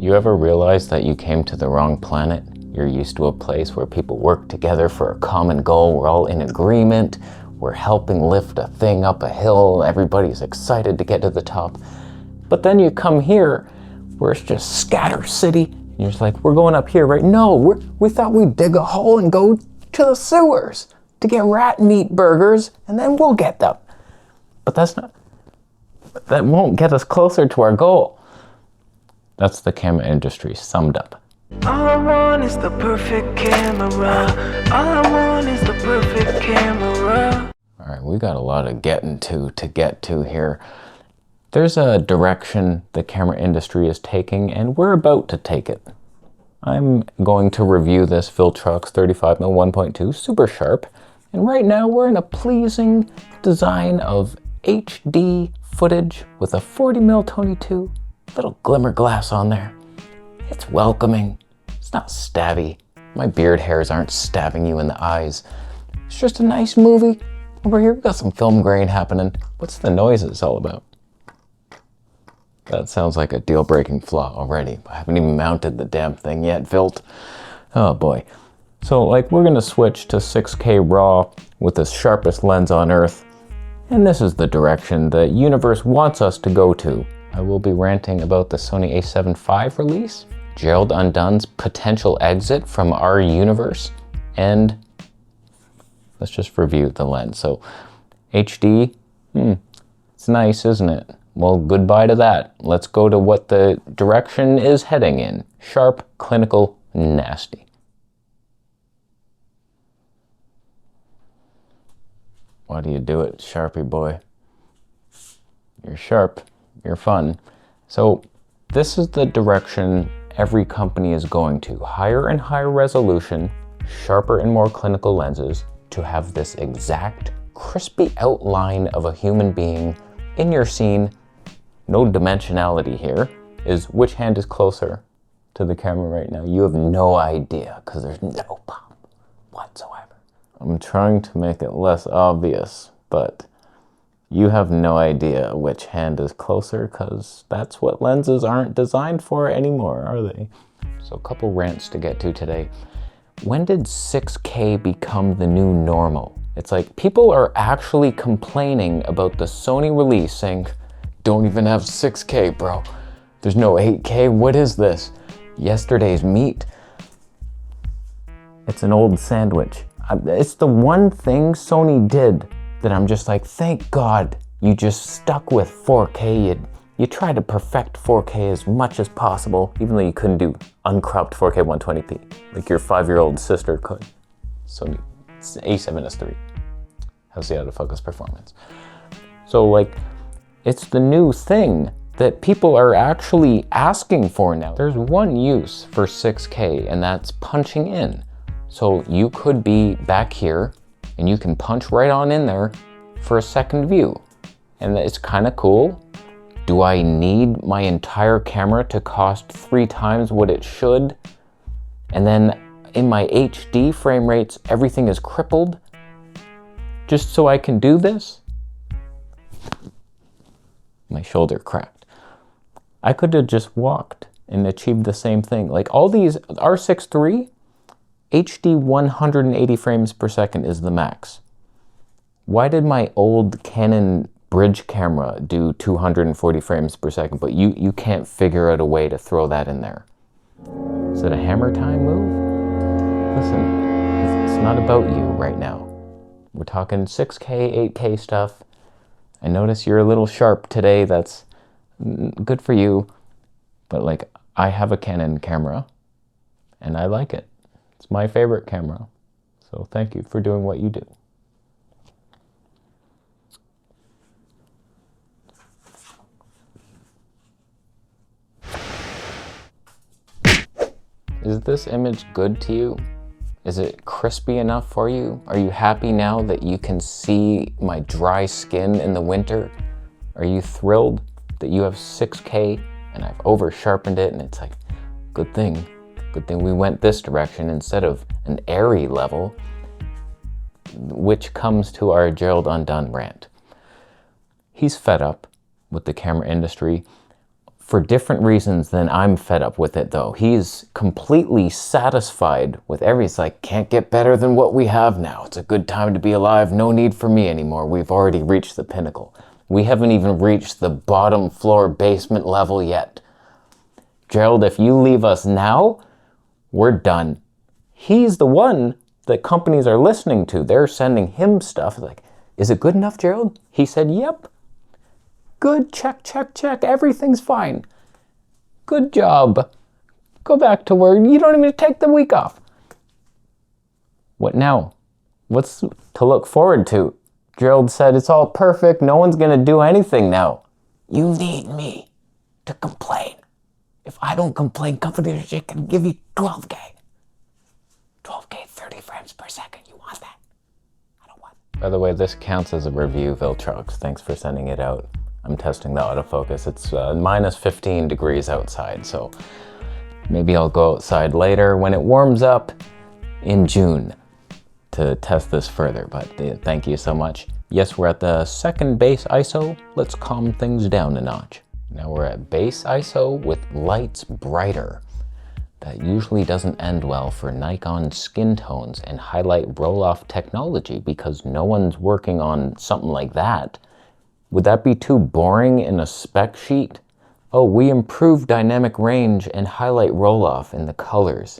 You ever realize that you came to the wrong planet? You're used to a place where people work together for a common goal. We're all in agreement. We're helping lift a thing up a hill. Everybody's excited to get to the top. But then you come here where it's just scatter city. And you're just like, we're going up here, right? No, we thought we'd dig a hole and go to the sewers to get rat meat burgers, and then we'll get them. But that won't get us closer to our goal. That's the camera industry summed up. All I want is the perfect camera. All I want is the perfect camera. All right, we got a lot of getting to get to here. There's a direction the camera industry is taking, and we're about to take it. I'm going to review this Viltrox 35mm f1.2 super sharp, and right now we're in a pleasing design of HD footage with a 40mm 22, little glimmer glass on there. It's welcoming. It's not stabby. My beard hairs aren't stabbing you in the eyes. It's just a nice movie. Over here, we've got some film grain happening. What's the noises all about? That sounds like a deal-breaking flaw already. I haven't even mounted the damn thing yet, Vilt. Oh boy. So we're gonna switch to 6K RAW with the sharpest lens on Earth. And this is the direction the universe wants us to go to. I will be ranting about the Sony a7 IV release, Gerald Undone's potential exit from our universe, and let's just review the lens. So HD, it's nice, isn't it? Well, goodbye to that. Let's go to what the direction is heading in. Sharp, clinical, nasty. Why do you do it, Sharpie boy? You're sharp, you're fun. So this is the direction every company is going to. Higher and higher resolution, sharper and more clinical lenses to have this exact crispy outline of a human being in your scene. No dimensionality here. Is which hand is closer to the camera right now? You have no idea because there's no pop whatsoever. I'm trying to make it less obvious, but you have no idea which hand is closer because that's what lenses aren't designed for anymore, are they? So a couple rants to get to today. When did 6K become the new normal? It's like people are actually complaining about the Sony release saying, don't even have 6K, bro. There's no 8K, what is this? Yesterday's meat. It's an old sandwich. It's the one thing Sony did that I'm just like, thank God you just stuck with 4K. You tried to perfect 4K as much as possible, even though you couldn't do uncropped 4K 120p, like your 5-year-old sister could. Sony A7S III has the autofocus performance. So it's the new thing that people are actually asking for now. There's one use for 6K, and that's punching in. So you could be back here and you can punch right on in there for a second view. And it's kind of cool. Do I need my entire camera to cost 3 times what it should? And then in my HD frame rates, everything is crippled just so I can do this? My shoulder cracked. I could have just walked and achieved the same thing. All these R6 III, HD 180 frames per second is the max. Why did my old Canon bridge camera do 240 frames per second, but you can't figure out a way to throw that in there? Is it a hammer time move? Listen, it's not about you right now. We're talking 6K, 8K stuff. I notice you're a little sharp today. That's good for you. But I have a Canon camera and I like it. It's my favorite camera. So thank you for doing what you do. Is this image good to you? Is it crispy enough for you? Are you happy now that you can see my dry skin in the winter? Are you thrilled that you have 6K and I've over sharpened it and it's good thing we went this direction instead of an airy level, which comes to our Gerald Undone rant. He's fed up with the camera industry for different reasons than I'm fed up with it though. He's completely satisfied with everything. It's like, can't get better than what we have now. It's a good time to be alive. No need for me anymore. We've already reached the pinnacle. We haven't even reached the bottom floor basement level yet. Gerald, if you leave us now, we're done. He's the one that companies are listening to. They're sending him stuff like, is it good enough, Gerald? He said, yep. Good, check, check, check. Everything's fine. Good job. Go back to work. You don't even take the week off. What now? What's to look forward to? Gerald said it's all perfect. No one's going to do anything now. You need me to complain. If I don't complain, companies can give you 12K. 12K, 30 frames per second. You want that? I don't want it. By the way, this counts as a review, Viltrox. Thanks for sending it out. I'm testing the autofocus. It's minus 15 degrees outside, so maybe I'll go outside later when it warms up in June to test this further, but thank you so much. Yes, we're at the second base ISO. Let's calm things down a notch. Now we're at base ISO with lights brighter. That usually doesn't end well for Nikon skin tones and highlight roll-off technology because no one's working on something like that. Would that be too boring in a spec sheet? Oh, we improved dynamic range and highlight roll-off in the colors.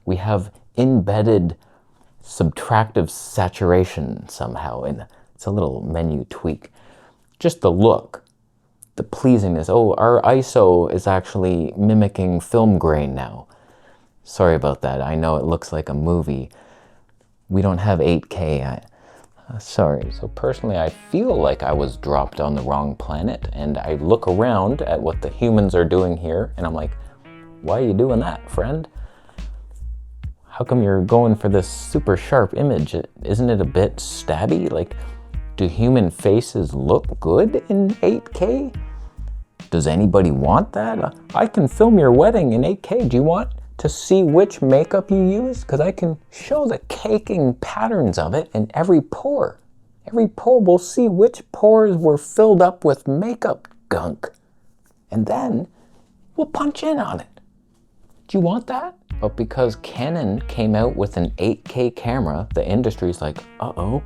We have embedded subtractive saturation somehow, and it's a little menu tweak. Just the look, the pleasingness. Oh, our ISO is actually mimicking film grain now. Sorry about that. I know it looks like a movie. We don't have 8K. Sorry. So personally, I feel like I was dropped on the wrong planet, and I look around at what the humans are doing here, and I'm like, why are you doing that, friend? How come you're going for this super sharp image? Isn't it a bit stabby? Like, do human faces look good in 8K? Does anybody want that? I can film your wedding in 8K. Do you want to see which makeup you use? Because I can show the caking patterns of it in every pore. Every pore, we'll see which pores were filled up with makeup gunk. And then we'll punch in on it. Do you want that? But because Canon came out with an 8K camera, the industry's like, uh-oh,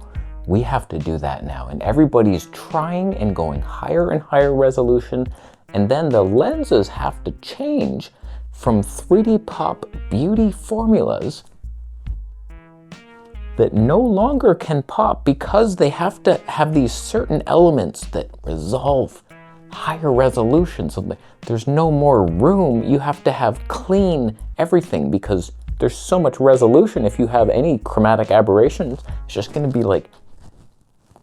we have to do that now. And everybody's trying and going higher and higher resolution. And then the lenses have to change from 3D pop beauty formulas that no longer can pop because they have to have these certain elements that resolve higher resolution. So there's no more room. You have to have clean everything because there's so much resolution. If you have any chromatic aberrations, it's just going to be like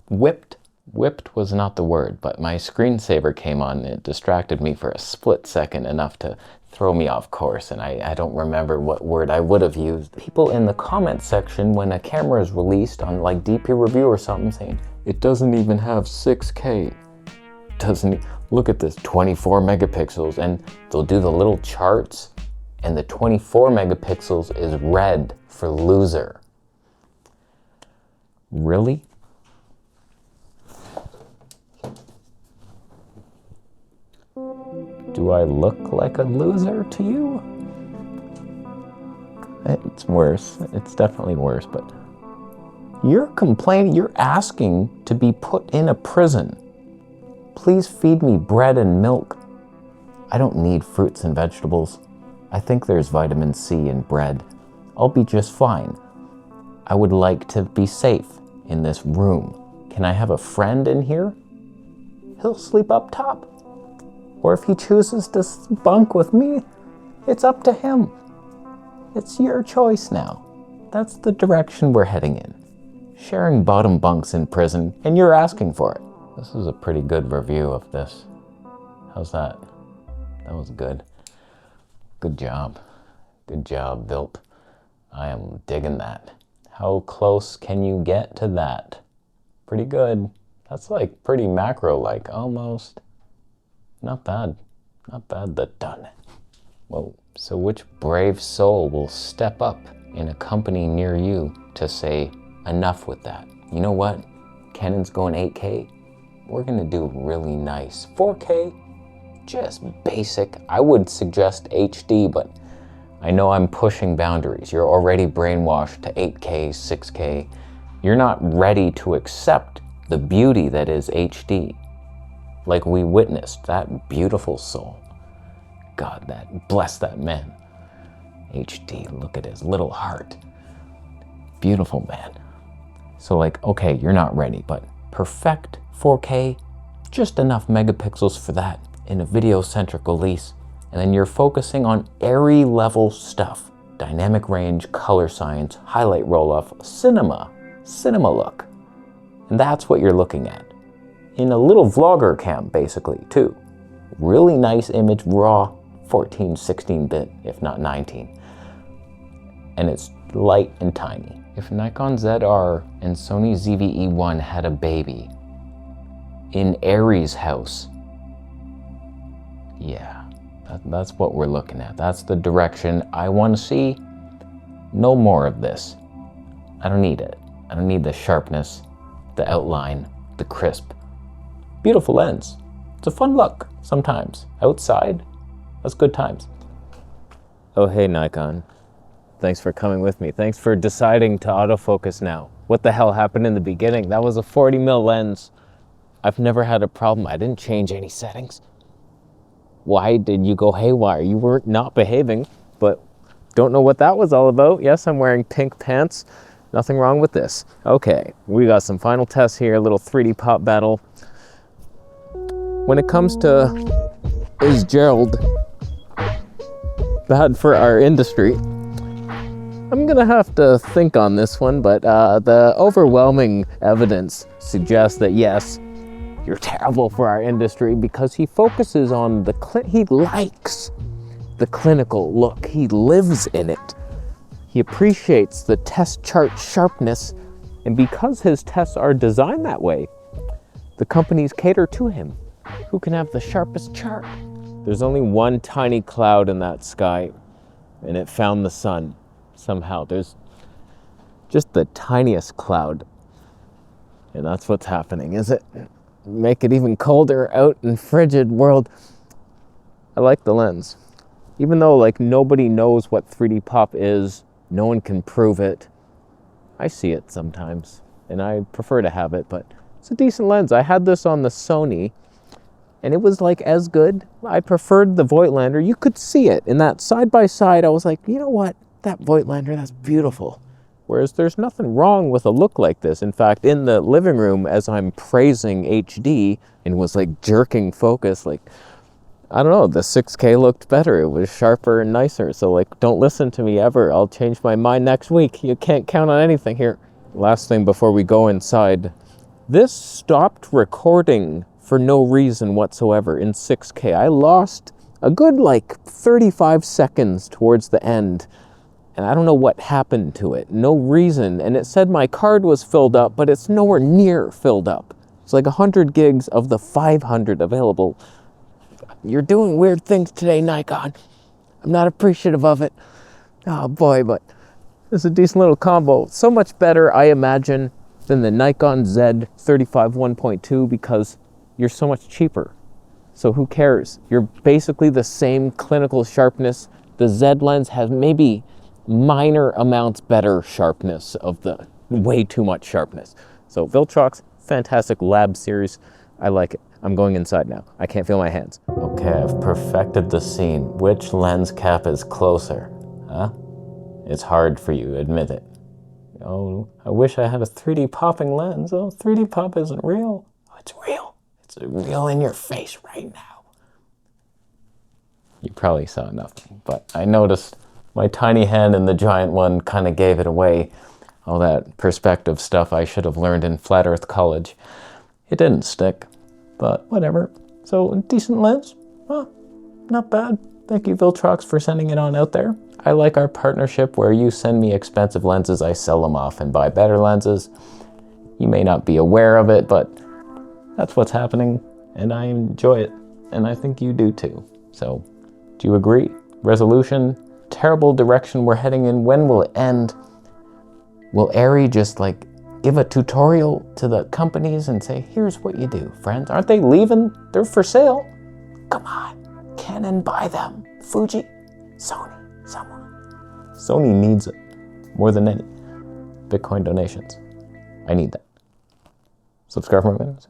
whipped. Whipped was not the word, but my screensaver came on. It distracted me for a split second, enough to throw me off course, and I don't remember what word I would have used. People in the comment section, when a camera is released on like DP Review or something, saying, it doesn't even have 6K. Doesn't, look at this, 24 megapixels, and they'll do the little charts, and the 24 megapixels is red for loser. Really? Do I look like a loser to you? It's worse. It's definitely worse, but you're complaining, you're asking to be put in a prison. Please feed me bread and milk. I don't need fruits and vegetables. I think there's vitamin C in bread. I'll be just fine. I would like to be safe in this room. Can I have a friend in here? He'll sleep up top. Or if he chooses to bunk with me, it's up to him. It's your choice now. That's the direction we're heading in. Sharing bottom bunks in prison, and you're asking for it. This is a pretty good review of this. How's that? That was good. Good job. Good job, Vilt. I am digging that. How close can you get to that? Pretty good. That's like pretty macro-like, almost. Not bad. Not bad, the done. Whoa. So which brave soul will step up in a company near you to say, enough with that? You know what? Canon's going 8K. We're gonna do really nice. 4K, just basic. I would suggest HD, but I know I'm pushing boundaries. You're already brainwashed to 8K, 6K. You're not ready to accept the beauty that is HD. Like we witnessed that beautiful soul. God, bless that man. HD, look at his little heart. Beautiful man. So like, okay, you're not ready, but perfect 4K, just enough megapixels for that in a video-centric release. And then you're focusing on airy level stuff. Dynamic range, color science, highlight roll-off, cinema look. And that's what you're looking at. In a little vlogger cam, basically, too. Really nice image, raw, 14, 16-bit, if not 19. And it's light and tiny. If Nikon ZR and Sony ZV-E1 had a baby in Aries' house, yeah, that's what we're looking at. That's the direction I want to see. No more of this. I don't need it. I don't need the sharpness, the outline, the crisp. Beautiful lens. It's a fun look sometimes. Outside, that's good times. Oh, hey, Nikon. Thanks for coming with me. Thanks for deciding to autofocus now. What the hell happened in the beginning? That was a 40mm lens. I've never had a problem. I didn't change any settings. Why did you go haywire? You were not behaving, but don't know what that was all about. Yes, I'm wearing pink pants. Nothing wrong with this. Okay, we got some final tests here, a little 3D pop battle. When it comes to, is Gerald bad for our industry? I'm gonna have to think on this one, but the overwhelming evidence suggests that yes, you're terrible for our industry because he focuses on he likes the clinical look. He lives in it. He appreciates the test chart sharpness, and because his tests are designed that way, the companies cater to him. Who can have the sharpest chart? There's only one tiny cloud in that sky, and it found the sun somehow. There's just the tiniest cloud, and that's what's happening, is it? Make it even colder out in frigid world. I like the lens. Even though like nobody knows what 3D pop is, no one can prove it. I see it sometimes, and I prefer to have it, but it's a decent lens. I had this on the Sony, and it was like as good. I preferred the Voigtlander. You could see it in that side by side. I was like, you know what? That Voigtlander, that's beautiful. Whereas there's nothing wrong with a look like this. In fact, in the living room, as I'm praising HD and was like jerking focus, like, I don't know, the 6K looked better. It was sharper and nicer. So like, don't listen to me ever. I'll change my mind next week. You can't count on anything here. Last thing before we go inside. This stopped recording for no reason whatsoever in 6K. I lost a good like 35 seconds towards the end. And I don't know what happened to it. No reason. And it said my card was filled up, but it's nowhere near filled up. It's like 100 gigs of the 500 available. You're doing weird things today, Nikon. I'm not appreciative of it. Oh boy, but it's a decent little combo. So much better, I imagine, than the Nikon Z 35 1.2 because you're so much cheaper. So who cares? You're basically the same clinical sharpness. The Z lens has maybe minor amounts better sharpness of the way too much sharpness. So Viltrox, fantastic lab series. I like it. I'm going inside now. I can't feel my hands. Okay, I've perfected the scene. Which lens cap is closer? Huh? It's hard for you, admit it. Oh, I wish I had a 3D popping lens. Oh, 3D pop isn't real. Oh, it's real. It's real in your face right now. You probably saw nothing, but I noticed my tiny hand and the giant one kind of gave it away. All that perspective stuff I should have learned in Flat Earth College. It didn't stick, but whatever. So, decent lens? Well, not bad. Thank you, Viltrox, for sending it on out there. I like our partnership where you send me expensive lenses, I sell them off and buy better lenses. You may not be aware of it, but that's what's happening, and I enjoy it, and I think you do too. So, do you agree? Resolution? Terrible direction we're heading in. When will it end? Will Arri just like give a tutorial to the companies and say, here's what you do, friends? Aren't they leaving? They're for sale. Come on, Canon, buy them. Fuji, Sony, someone. Sony needs it more than any. Bitcoin donations. I need that. Subscribe for more videos.